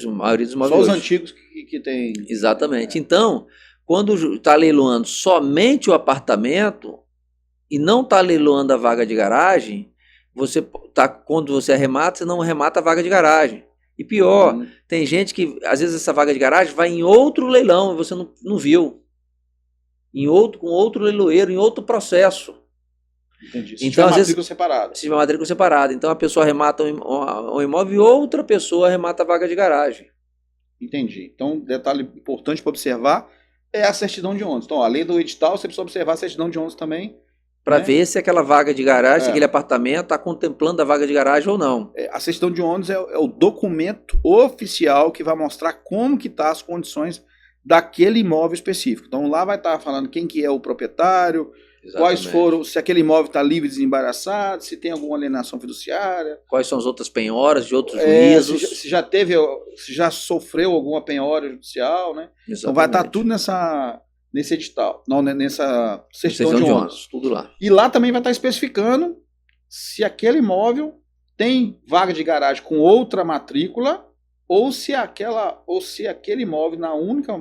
A maioria dos imóveis Só de os hoje. antigos que tem. Exatamente. Então, quando está leiloando somente o apartamento e não está leiloando a vaga de garagem, quando você arremata, você não arremata a vaga de garagem. E pior, tem gente que, às vezes, essa vaga de garagem vai em outro leilão e você não viu. Com outro leiloeiro, em outro processo. Entendi. Se tiver matrícula separada. Se tiver matrícula separada. Então, a pessoa arremata um imóvel e outra pessoa arremata a vaga de garagem. Entendi. Então, detalhe importante para observar é a certidão de ônus. Então, além do edital, você precisa observar a certidão de ônus também. Para ver se aquela vaga de garagem, se aquele apartamento está contemplando a vaga de garagem ou não. A certidão de ônus é o documento oficial que vai mostrar como que tá as condições daquele imóvel específico. Então lá vai estar falando quem que é o proprietário, quais foram, se aquele imóvel está livre de desembaraçado, se tem alguma alienação fiduciária. Quais são as outras penhoras de outros juízos. Se já sofreu alguma penhora judicial, né? Exatamente. Então vai estar tudo nesse edital, não, nessa certidão de ônus. Tudo lá. E lá também vai estar especificando se aquele imóvel tem vaga de garagem com outra matrícula ou se aquele imóvel na única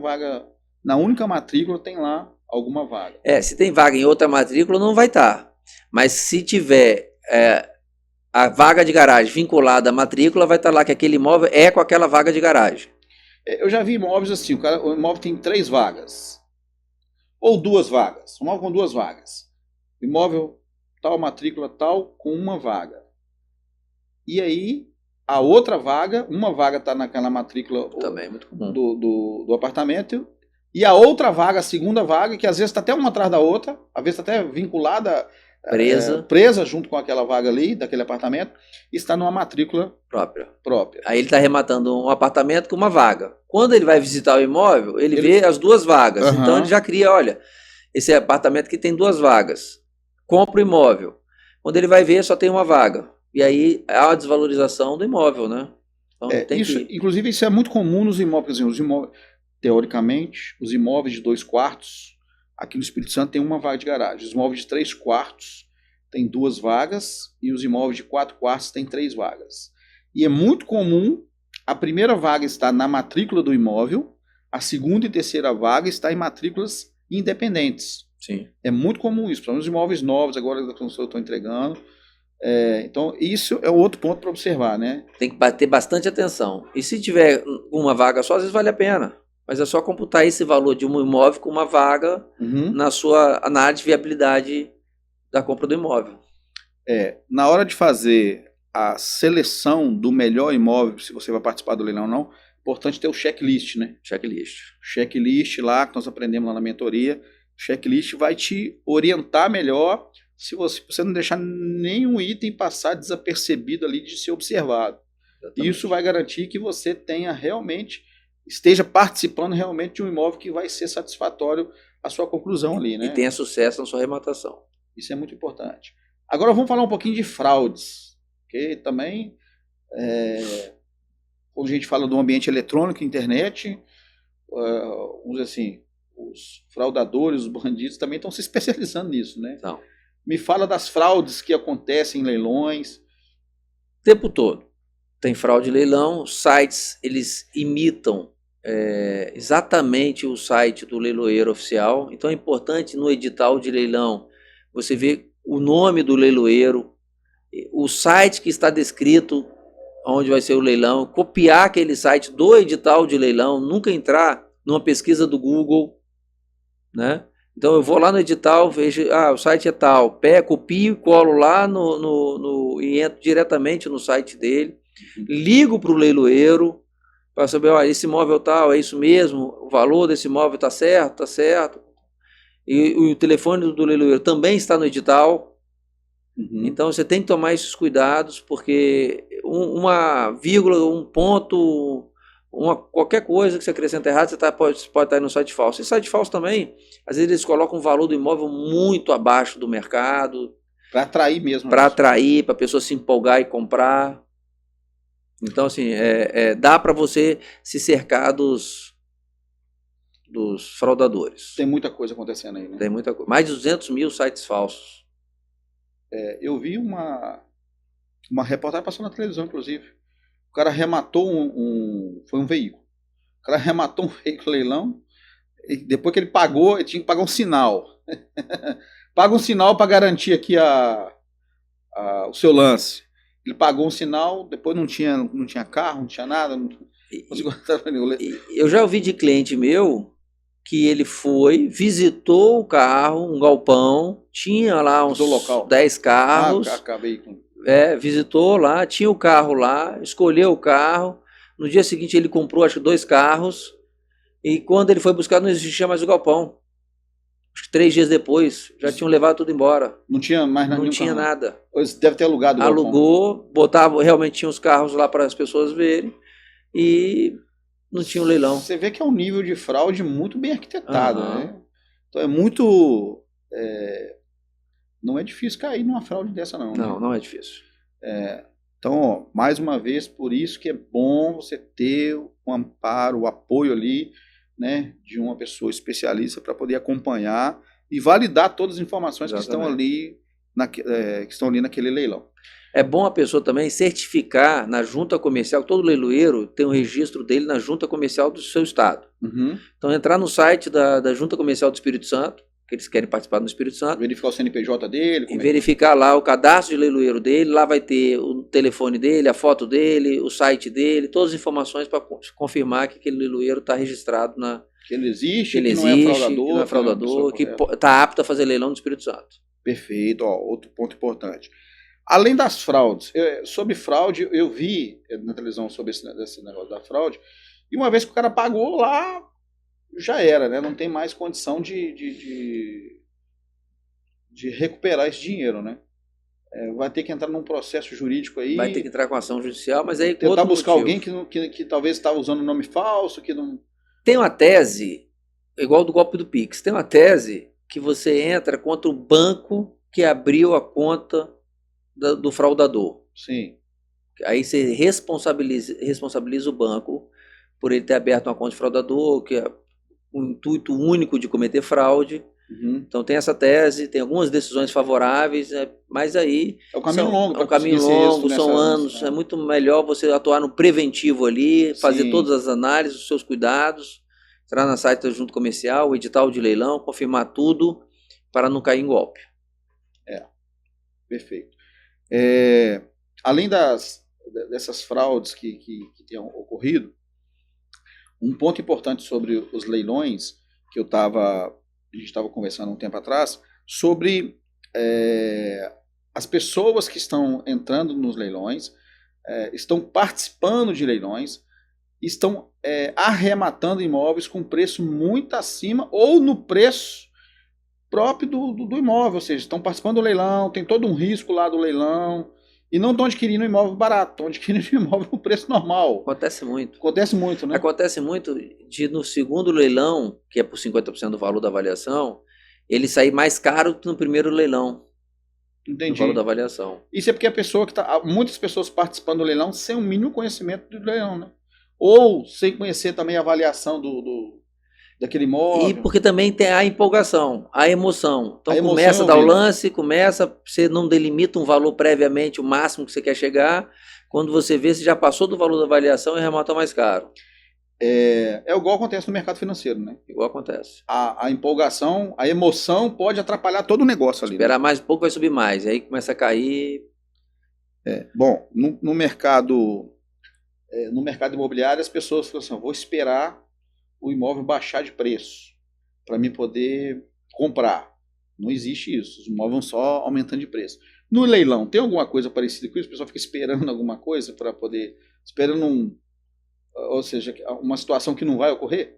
matrícula tem lá alguma vaga. Se tem vaga em outra matrícula não vai estar. Mas se tiver a vaga de garagem vinculada à matrícula, vai estar lá que aquele imóvel é com aquela vaga de garagem. Eu já vi imóveis assim, o imóvel tem 3 vagas. Ou 2 vagas. Um imóvel com 2 vagas. Imóvel tal, matrícula tal, com 1 vaga. E aí, a outra vaga, uma vaga está naquela matrícula também é muito comum. do apartamento, e a outra vaga, a segunda vaga, que às vezes está até uma atrás da outra, às vezes está até vinculada, presa junto com aquela vaga ali, daquele apartamento, e está numa matrícula própria. Aí ele está arrematando um apartamento com uma vaga. Quando ele vai visitar o imóvel, ele vê as 2 vagas. Uhum. Então ele já cria, olha, esse apartamento aqui tem 2 vagas. Compra o imóvel. Quando ele vai ver, só tem uma vaga. E aí há a desvalorização do imóvel, né? Então, inclusive, isso é muito comum nos imóveis. Teoricamente, os imóveis de 2 quartos, aqui no Espírito Santo tem uma vaga de garagem. Os imóveis de 3 quartos tem 2 vagas e os imóveis de 4 quartos tem 3 vagas. E é muito comum a primeira vaga estar na matrícula do imóvel, a segunda e terceira vaga está em matrículas independentes. Sim. É muito comum isso, principalmente os imóveis novos, agora que eu estou entregando. Então, isso é outro ponto para observar, né? Tem que ter bastante atenção. E se tiver uma vaga só, às vezes vale a pena. Mas é só computar esse valor de um imóvel com uma vaga na área de viabilidade da compra do imóvel. Na hora de fazer a seleção do melhor imóvel, se você vai participar do leilão ou não, é importante ter o checklist, né? Checklist lá, que nós aprendemos lá na mentoria. O checklist vai te orientar melhor se você não deixar nenhum item passar desapercebido ali de ser observado. Exatamente. Isso vai garantir que você esteja participando realmente de um imóvel que vai ser satisfatório à sua conclusão ali, né? E tenha sucesso na sua arrematação. Isso é muito importante. Agora vamos falar um pouquinho de fraudes, porque também, quando a gente fala do ambiente eletrônico, internet, vamos dizer assim, os fraudadores, os bandidos também estão se especializando nisso, né? Não. Me fala das fraudes que acontecem em leilões. O tempo todo. Tem fraude em leilão, sites, eles imitam exatamente o site do leiloeiro oficial. Então é importante no edital de leilão você ver o nome do leiloeiro, o site que está descrito onde vai ser o leilão, copiar aquele site do edital de leilão, nunca entrar numa pesquisa do Google, né? Então eu vou lá no edital, vejo, o site é tal, copio e colo lá e entro diretamente no site dele, ligo para o leiloeiro para saber, olha, esse imóvel tal, é isso mesmo, o valor desse imóvel está certo, e o telefone do leiloeiro também está no edital. Então você tem que tomar esses cuidados, porque uma vírgula, um ponto, qualquer coisa que você acrescenta errado, você pode estar no site falso. E site falso também, às vezes eles colocam o valor do imóvel muito abaixo do mercado. Para atrair mesmo. Para atrair, para a pessoa se empolgar e comprar. Então, assim, dá para você se cercar dos fraudadores. Tem muita coisa acontecendo aí, né? Tem muita coisa. Mais de 200 mil sites falsos. Eu vi uma reportagem, passou na televisão, inclusive. O cara arrematou foi um veículo. O cara arrematou um veículo leilão, e depois que ele pagou, ele tinha que pagar um sinal. Paga um sinal para garantir aqui o seu lance. Ele pagou um sinal, depois não tinha carro, não tinha nada. Eu já ouvi de cliente meu que ele visitou o carro, um galpão, tinha lá uns 10 carros. Visitou lá, tinha o carro lá, escolheu o carro. No dia seguinte ele comprou, acho que 2 carros. E quando ele foi buscar, não existia mais o galpão. Acho que 3 dias depois, já tinham levado tudo embora. Não tinha mais nada. Não tinha nada. Deve ter alugado o galpão. Alugou, realmente tinha os carros lá para as pessoas verem. E não tinha um leilão. Você vê que é um nível de fraude muito bem arquitetado, né? Então é muito... não é difícil cair numa fraude dessa, não. Não, né? Não é difícil. Então, mais uma vez, por isso que é bom você ter o amparo, o apoio ali, né, de uma pessoa especialista para poder acompanhar e validar todas as informações que estão ali naquele leilão. É bom a pessoa também certificar na junta comercial, todo leiloeiro tem um registro dele na junta comercial do seu estado. Então entrar no site da junta comercial do Espírito Santo, que eles querem participar no Espírito Santo. Verificar o CNPJ dele. E verificar lá o cadastro de leiloeiro dele, lá vai ter o telefone dele, a foto dele, o site dele, todas as informações para confirmar que aquele leiloeiro está registrado na... Que ele existe, que ele não é fraudador. Que não é fraudador, que está apto a fazer leilão no Espírito Santo. Perfeito, ó, outro ponto importante. Além das fraudes, sobre fraude, eu vi na televisão sobre esse negócio da fraude, e uma vez que o cara pagou lá, já era, né? Não tem mais condição de recuperar esse dinheiro, né? Vai ter que entrar num processo jurídico aí. Vai ter que entrar com ação judicial, mas aí tentar buscar alguém que talvez estava usando nome falso, que não... Tem uma tese, igual do golpe do Pix, tem uma tese que você entra contra o banco que abriu a conta do fraudador. Sim. Aí você responsabiliza o banco por ele ter aberto uma conta de fraudador, que é o intuito único de cometer fraude. Uhum. Então tem essa tese, tem algumas decisões favoráveis, mas aí... É um caminho longo. É um caminho longo, são anos. É muito melhor você atuar no preventivo ali, fazer todas as análises, os seus cuidados, entrar na site da junta comercial, o edital de leilão, confirmar tudo para não cair em golpe. Perfeito. Além dessas fraudes que tenham ocorrido, um ponto importante sobre os leilões, que a gente estava conversando um tempo atrás, sobre as pessoas que estão entrando nos leilões, estão participando de leilões, estão arrematando imóveis com preço muito acima ou no preço próprio do imóvel, ou seja, estão participando do leilão, tem todo um risco lá do leilão, e não estão adquirindo um imóvel barato, estão adquirindo um imóvel no preço normal. Acontece muito. Acontece muito, né? Acontece muito de no segundo leilão, que é por 50% do valor da avaliação, ele sair mais caro que no primeiro leilão. Entendi. Do valor da avaliação. Isso é porque a pessoa muitas pessoas participando do leilão sem o mínimo conhecimento do leilão, né? Ou sem conhecer também a avaliação daquele imóvel. E porque também tem a empolgação, a emoção. Então começa a dar o lance, você não delimita um valor previamente, o máximo que você quer chegar. Quando você vê, você já passou do valor da avaliação e arrematou mais caro. Igual acontece no mercado financeiro, né? Igual acontece. A empolgação, a emoção pode atrapalhar todo o negócio ali. Esperar mais um pouco vai subir mais, aí começa a cair. Bom, no mercado imobiliário as pessoas falam assim, vou esperar o imóvel baixar de preço para mim poder comprar. Não existe isso, os imóveis vão só aumentando de preço. No leilão, tem alguma coisa parecida com isso? O pessoal fica esperando alguma coisa para poder... Esperando ou seja, uma situação que não vai ocorrer?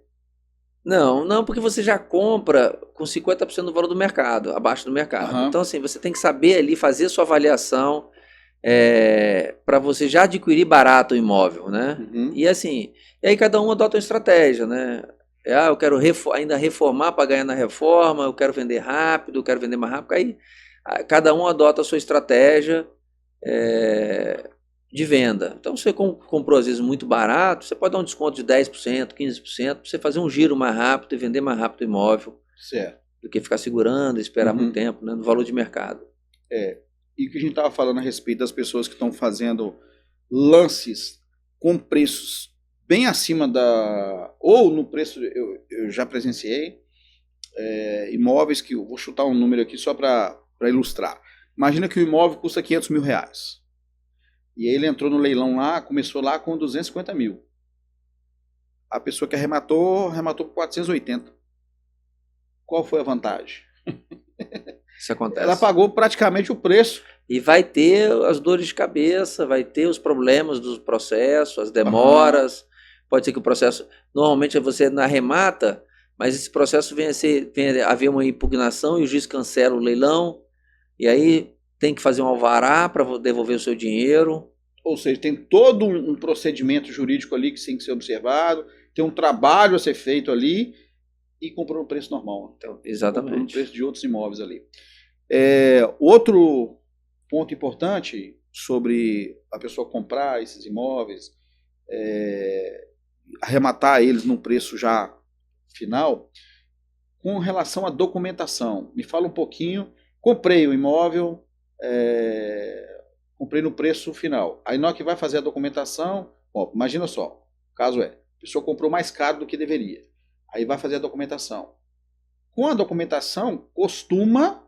Não, porque você já compra com 50% do valor do mercado, abaixo do mercado. Uhum. Então assim, você tem que saber ali fazer sua avaliação para você já adquirir barato o imóvel, né? Uhum. E assim, e aí cada um adota uma estratégia, né? Eu quero ainda reformar para ganhar na reforma, eu quero vender rápido, eu quero vender mais rápido. Aí cada um adota a sua estratégia de venda. Então, se você comprou às vezes muito barato, você pode dar um desconto de 10%, 15%, para você fazer um giro mais rápido e vender mais rápido o imóvel. Certo. Do que ficar segurando e esperar muito tempo, né, no valor de mercado. E o que a gente estava falando a respeito das pessoas que estão fazendo lances com preços bem acima ou no preço, eu já presenciei, imóveis que, eu vou chutar um número aqui só para ilustrar. Imagina que o imóvel custa R$500 mil. E aí ele entrou no leilão lá, começou lá com 250 mil. A pessoa que arrematou por 480. Qual foi a vantagem? Isso acontece. Ela pagou praticamente o preço. E vai ter as dores de cabeça, vai ter os problemas do processo, as demoras. Pode ser que o processo... Normalmente você não arremata, mas esse processo vem a haver uma impugnação e o juiz cancela o leilão. E aí tem que fazer um alvará para devolver o seu dinheiro. Ou seja, tem todo um procedimento jurídico ali que tem que ser observado, tem um trabalho a ser feito ali e comprou no preço normal. Então, exatamente. Comprou no preço de outros imóveis ali. Outro ponto importante sobre a pessoa comprar esses imóveis, arrematar eles num preço já final, com relação à documentação. Me fala um pouquinho. Comprei o imóvel, comprei no preço final. Aí na hora que vai fazer a documentação, imagina só, o caso a pessoa comprou mais caro do que deveria. Aí vai fazer a documentação. com a documentação, costuma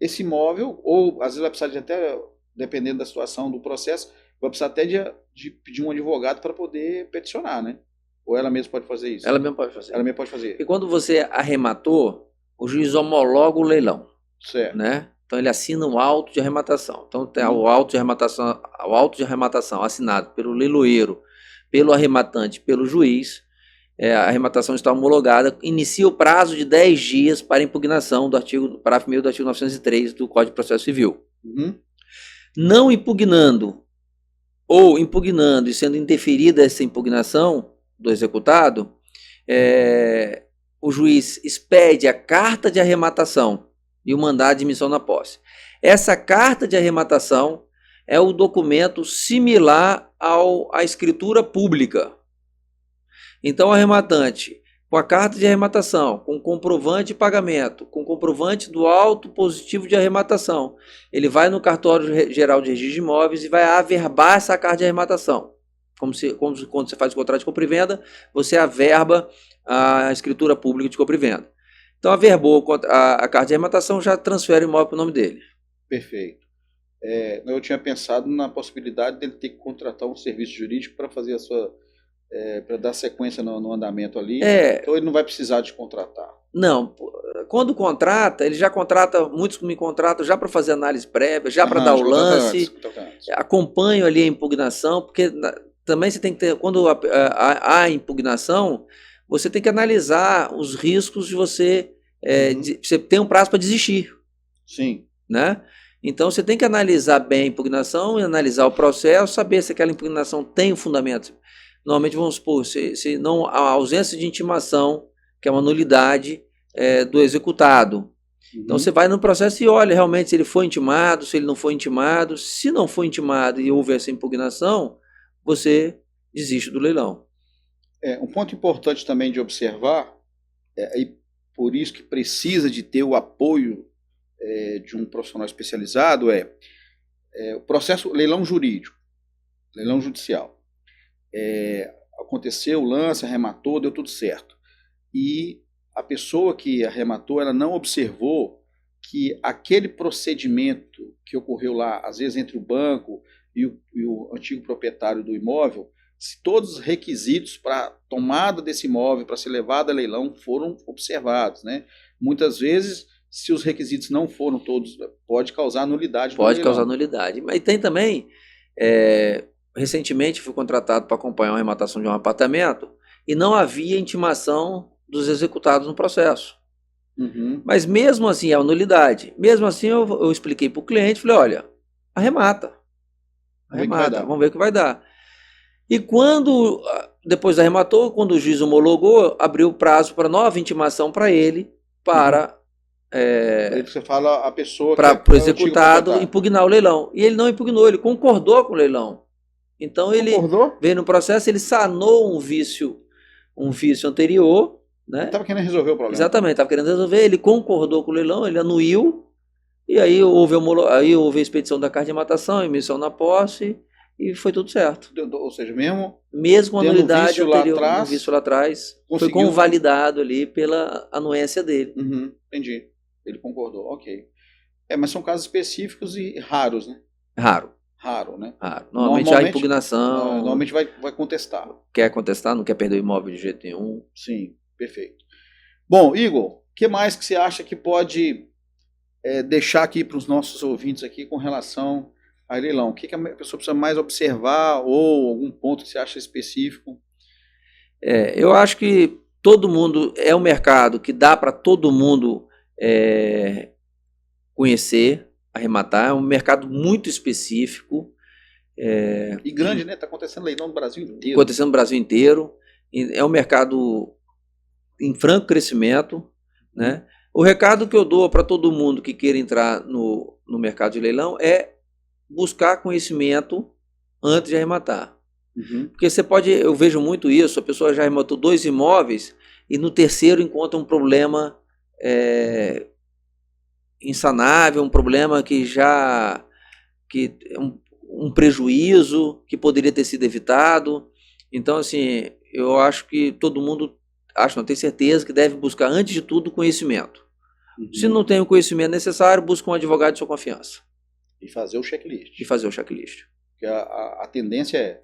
esse imóvel, ou às vezes vai precisar de até, dependendo da situação do processo, vai precisar até de pedir um advogado para poder peticionar, né? Ou ela mesma pode fazer isso? Ela mesma pode fazer. Ela mesma pode fazer. E quando você arrematou, o juiz homologa o leilão. Certo. Né? Então ele assina um auto de arrematação. Então tem o auto de arrematação assinado pelo leiloeiro, pelo arrematante, pelo juiz. A arrematação está homologada, inicia o prazo de 10 dias para impugnação do parágrafo 1º do artigo 903 do Código de Processo Civil. Não impugnando ou impugnando e sendo indeferida essa impugnação do executado, o juiz expede a carta de arrematação e o mandado de admissão na posse. Essa carta de arrematação é o documento similar à escritura pública. Então, o arrematante, com a carta de arrematação, com comprovante de pagamento, com comprovante do auto positivo de arrematação, ele vai no Cartório Geral de Registro de Imóveis e vai averbar essa carta de arrematação. Como quando você faz o contrato de compra e venda, você averba a escritura pública de compra e venda. Então, averbou a carta de arrematação, já transfere o imóvel para o nome dele. Perfeito. Eu tinha pensado na possibilidade dele ter que contratar um serviço jurídico para fazer para dar sequência no andamento ali. Então, ele não vai precisar de contratar. Não. Quando contrata, ele já contrata, muitos me contratam já para fazer análise prévia, já para dar o lance, acompanho ali a impugnação, porque também você tem que ter, quando há impugnação, você tem que analisar os riscos de você ter um prazo para desistir. Sim. Né? Então, você tem que analisar bem a impugnação e analisar o processo, saber se aquela impugnação tem um fundamento. Normalmente, vamos supor, se não a ausência de intimação, que é uma nulidade do executado. Então, você vai no processo e olha realmente se ele foi intimado, se ele não foi intimado. Se não foi intimado e houve essa impugnação, você desiste do leilão. Um ponto importante também de observar, e por isso que precisa de ter o apoio de um profissional especializado, o processo leilão jurídico, leilão judicial. Aconteceu o lance, arrematou, deu tudo certo. E a pessoa que arrematou, ela não observou que aquele procedimento que ocorreu lá, às vezes entre o banco e o antigo proprietário do imóvel, se todos os requisitos para tomada desse imóvel, para ser levado a leilão, foram observados, né? Muitas vezes, se os requisitos não foram todos, pode causar nulidade. Pode causar nulidade. Mas tem também, recentemente fui contratado para acompanhar uma arrematação de um apartamento e não havia intimação dos executados no processo. Mas mesmo assim é uma nulidade. Mesmo assim eu expliquei para o cliente, falei, olha, arremata, vamos ver o que vai dar. E quando, depois arrematou, quando o juiz homologou, abriu o prazo para nova intimação para ele, para... você fala a pessoa para o executado impugnar o leilão. E ele não impugnou, ele concordou com o leilão. Então ele veio no processo, ele sanou um vício anterior, né? Estava querendo resolver o problema. Exatamente, estava querendo resolver, ele concordou com o leilão, ele anuiu, e aí houve a expedição da carta de arrematação, emissão na posse, e foi tudo certo. Ou seja, mesmo com a nulidade anterior, um vício lá atrás, foi convalidado ali pela anuência dele. Entendi. Ele concordou, ok. Mas são casos específicos e raros, né? Raro, né? Normalmente há impugnação. Normalmente vai contestar. Quer contestar, não quer perder o imóvel de jeito nenhum. Sim, perfeito. Bom, Igor, o que mais que você acha que pode deixar aqui para os nossos ouvintes aqui com relação a leilão? O que a pessoa precisa mais observar ou algum ponto que você acha específico? Eu acho que todo mundo é um mercado que dá para todo mundo conhecer, arrematar. É um mercado muito específico. E grande, né? Está acontecendo leilão no Brasil inteiro. Acontecendo no Brasil inteiro. É um mercado em franco crescimento, né? O recado que eu dou para todo mundo que queira entrar no mercado de leilão é buscar conhecimento antes de arrematar. Porque eu vejo muito isso, a pessoa já arrematou 2 imóveis e no terceiro encontra um problema insanável, um problema que um prejuízo que poderia ter sido evitado. Então, assim, eu acho que todo mundo, não tenho certeza, que deve buscar, antes de tudo, conhecimento. Uhum. Se não tem o conhecimento necessário, busca um advogado de sua confiança. E fazer o checklist. E fazer o checklist. Porque a tendência é,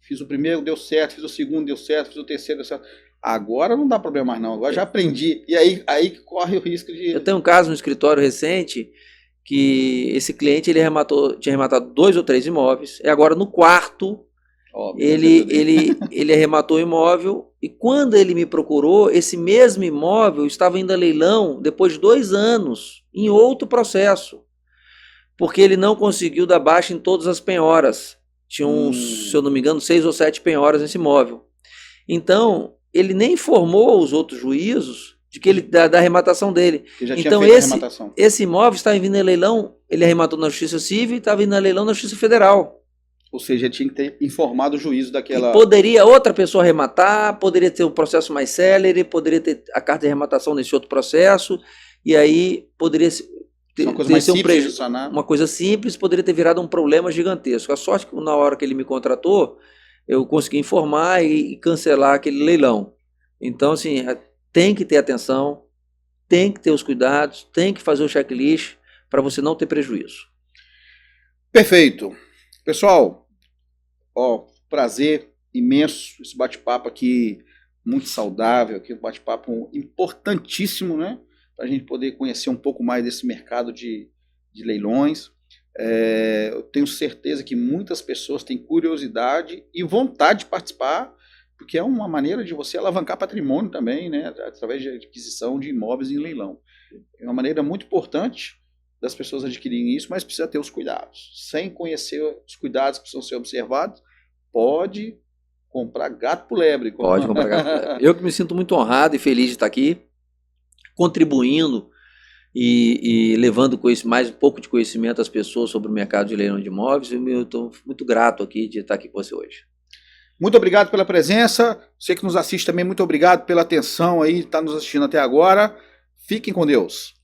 fiz o primeiro, deu certo, fiz o segundo, deu certo, fiz o terceiro, deu certo. Agora não dá problema mais não, agora já aprendi. E aí que corre o risco de... Eu tenho um caso no escritório recente que esse cliente ele tinha arrematado 2 ou 3 imóveis, e agora no quarto ele arrematou o imóvel, e quando ele me procurou, esse mesmo imóvel estava indo a leilão depois de 2 anos, em outro processo, porque ele não conseguiu dar baixa em todas as penhoras. Tinha se eu não me engano, 6 ou 7 penhoras nesse imóvel. Então, ele nem informou os outros juízos de que ele da arrematação dele. Então, esse imóvel estava vindo a leilão, ele arrematou na Justiça Civil e estava vindo a leilão na Justiça Federal. Ou seja, tinha que ter informado o juízo daquela... E poderia outra pessoa arrematar, poderia ter um processo mais célere, poderia ter a carta de arrematação nesse outro processo, e aí poderia ter uma coisa mais simples, uma coisa simples, poderia ter virado um problema gigantesco. A sorte que na hora que ele me contratou, eu consegui informar e cancelar aquele leilão. Então, assim, tem que ter atenção, tem que ter os cuidados, tem que fazer o checklist para você não ter prejuízo. Perfeito. Pessoal, prazer imenso esse bate-papo aqui, muito saudável, aqui um bate-papo importantíssimo, né? Para a gente poder conhecer um pouco mais desse mercado de leilões. Eu tenho certeza que muitas pessoas têm curiosidade e vontade de participar, porque é uma maneira de você alavancar patrimônio também, né? Através de adquisição de imóveis em leilão. É uma maneira muito importante das pessoas adquirirem isso, mas precisa ter os cuidados. Sem conhecer os cuidados que precisam ser observados, pode comprar gato por lebre. Pode comprar gato por lebre. Eu que me sinto muito honrado e feliz de estar aqui, contribuindo e levando mais um pouco de conhecimento às pessoas sobre o mercado de leilão de imóveis. Eu estou muito grato aqui de estar aqui com você hoje. Muito obrigado pela presença. Você que nos assiste também, muito obrigado pela atenção aí, está nos assistindo até agora. Fiquem com Deus.